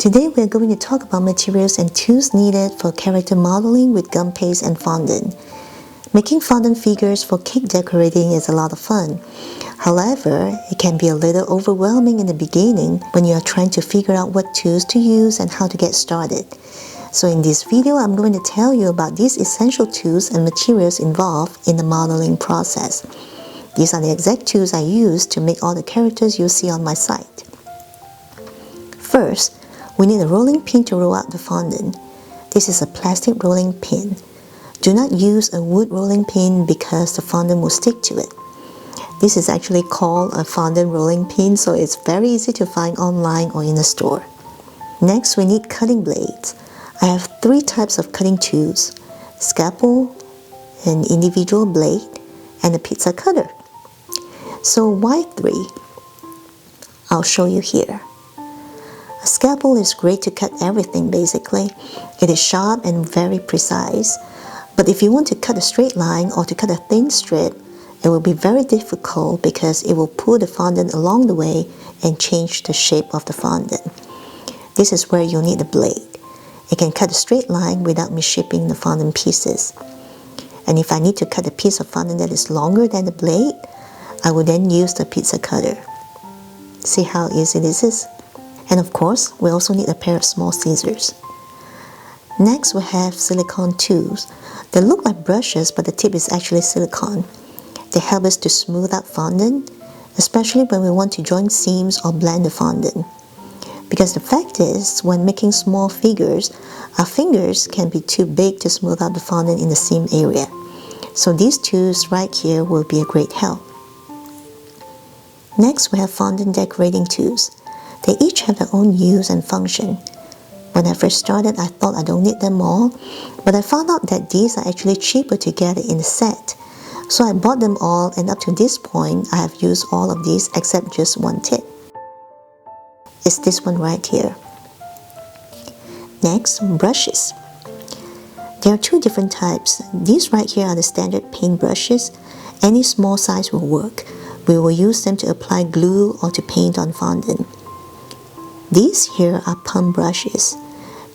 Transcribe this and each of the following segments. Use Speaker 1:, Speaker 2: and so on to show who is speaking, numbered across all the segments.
Speaker 1: Today we are going to talk about materials and tools needed for character modeling with gum paste and fondant. Making fondant figures for cake decorating is a lot of fun. However, it can be a little overwhelming in the beginning when you are trying to figure out what tools to use and how to get started. So in this video, I'm going to tell you about these essential tools and materials involved in the modeling process. These are the exact tools I use to make all the characters you'll see on my site. First, we need a rolling pin to roll out the fondant. This is a plastic rolling pin. Do not use a wood rolling pin because the fondant will stick to it. This is actually called a fondant rolling pin, so it's very easy to find online or in a store. Next, we need cutting blades. I have 3 types of cutting tools: scalpel, an individual blade, and a pizza cutter. So why 3? I'll show you here. A scalpel is great to cut everything basically. It is sharp and very precise. But if you want to cut a straight line or to cut a thin strip, it will be very difficult because it will pull the fondant along the way and change the shape of the fondant. This is where you'll need a blade. It can cut a straight line without misshapen the fondant pieces. And if I need to cut a piece of fondant that is longer than the blade, I will then use the pizza cutter. See how easy this is? And of course, we also need a pair of small scissors. Next, we have silicone tools. They look like brushes, but the tip is actually silicone. They help us to smooth out fondant, especially when we want to join seams or blend the fondant. Because the fact is, when making small figures, our fingers can be too big to smooth out the fondant in the seam area. So these tools right here will be a great help. Next, we have fondant decorating tools. They each have their own use and function. When I first started, I thought I don't need them all, but I found out that these are actually cheaper to get in a set. So I bought them all, and up to this point, I have used all of these except just one tip. It's this one right here. Next, brushes. There are 2 different types. These right here are the standard paint brushes. Any small size will work. We will use them to apply glue or to paint on fondant. These here are pump brushes.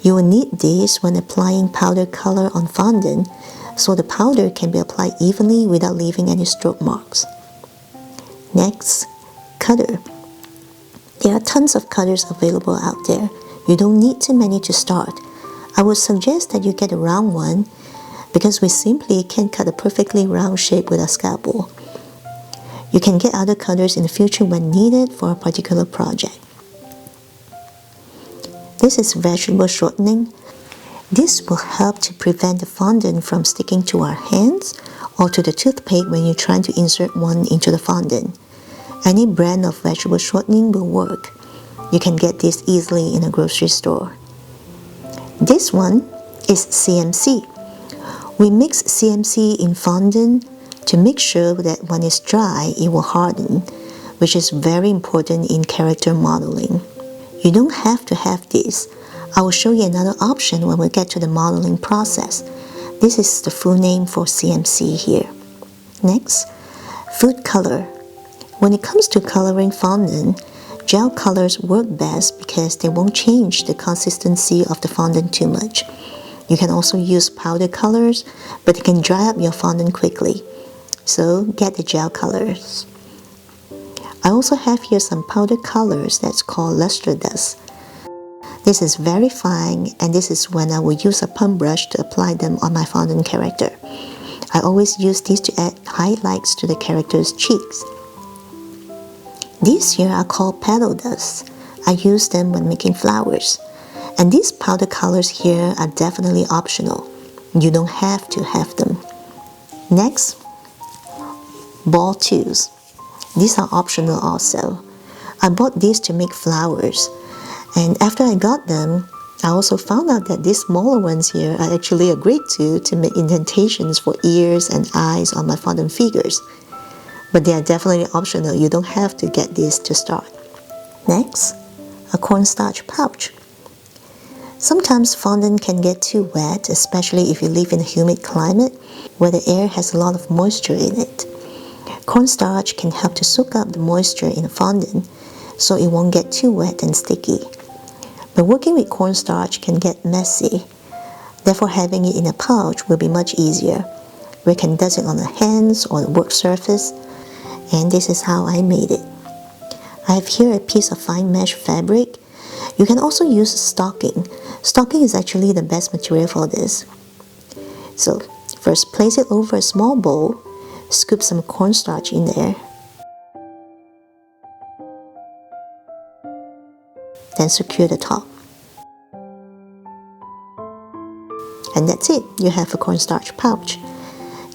Speaker 1: You will need these when applying powder color on fondant, so the powder can be applied evenly without leaving any stroke marks. Next, cutter. There are tons of cutters available out there. You don't need too many to start. I would suggest that you get a round one because we simply can't cut a perfectly round shape with a scalpel. You can get other cutters in the future when needed for a particular project. This is vegetable shortening. This will help to prevent the fondant from sticking to our hands or to the toothpick when you're trying to insert one into the fondant. Any brand of vegetable shortening will work. You can get this easily in a grocery store. This one is CMC. We mix CMC in fondant to make sure that when it's dry, it will harden, which is very important in character modeling. You don't have to have this. I will show you another option when we get to the modeling process. This is the full name for CMC here. Next, food color. When it comes to coloring fondant, gel colors work best because they won't change the consistency of the fondant too much. You can also use powder colors, but it can dry up your fondant quickly. So get the gel colors. I also have here some powder colors that's called luster dust. This is very fine, and this is when I will use a pump brush to apply them on my fondant character. I always use these to add highlights to the character's cheeks. These here are called petal dust. I use them when making flowers. And these powder colors here are definitely optional. You don't have to have them. Next, ball tools. These are optional also. I bought these to make flowers, and after I got them, I also found out that these smaller ones here are actually a great tool to make indentations for ears and eyes on my fondant figures. But they are definitely optional. You don't have to get these to start. Next, a cornstarch pouch. Sometimes fondant can get too wet, especially if you live in a humid climate where the air has a lot of moisture in it. Cornstarch can help to soak up the moisture in the fondant so it won't get too wet and sticky. But working with cornstarch can get messy. Therefore, having it in a pouch will be much easier. We can dust it on the hands or the work surface, and this is how I made it. I have here a piece of fine mesh fabric. You can also use stocking. Stocking is actually the best material for this. So first place it over a small bowl, scoop some cornstarch in there, then secure the top. And that's it, you have a cornstarch pouch.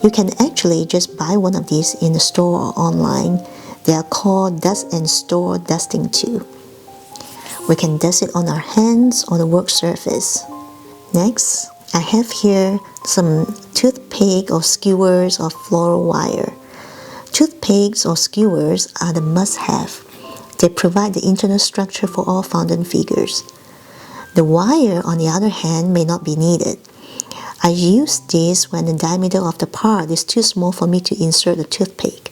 Speaker 1: You can actually just buy one of these in the store or online. They are called dust and store dusting too. We can dust it on our hands or the work surface. Next, I have here some toothpick or skewers or floral wire. Toothpicks or skewers are the must-have. They provide the internal structure for all fondant figures. The wire, on the other hand, may not be needed. I use this when the diameter of the part is too small for me to insert a toothpick.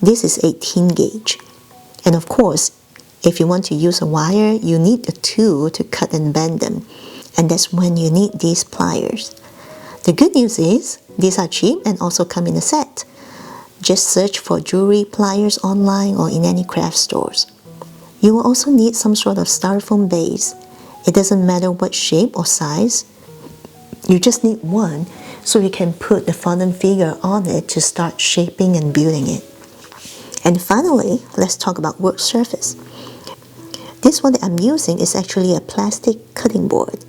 Speaker 1: This is 18 gauge. And of course, if you want to use a wire, you need a tool to cut and bend them. And that's when you need these pliers. The good news is, these are cheap and also come in a set. Just search for jewelry pliers online or in any craft stores. You will also need some sort of styrofoam base. It doesn't matter what shape or size. You just need one so you can put the fondant figure on it to start shaping and building it. And finally, let's talk about work surface. This one that I'm using is actually a plastic cutting board.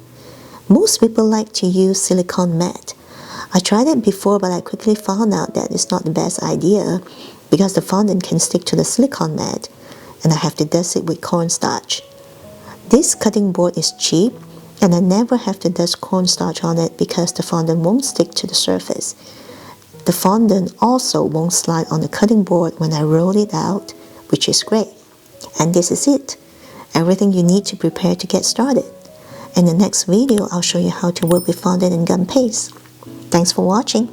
Speaker 1: Most people like to use silicone mat. I tried it before, but I quickly found out that it's not the best idea because the fondant can stick to the silicone mat and I have to dust it with cornstarch. This cutting board is cheap and I never have to dust cornstarch on it because the fondant won't stick to the surface. The fondant also won't slide on the cutting board when I roll it out, which is great. And this is it. Everything you need to prepare to get started. In the next video, I'll show you how to work with fondant and gum paste. Thanks for watching.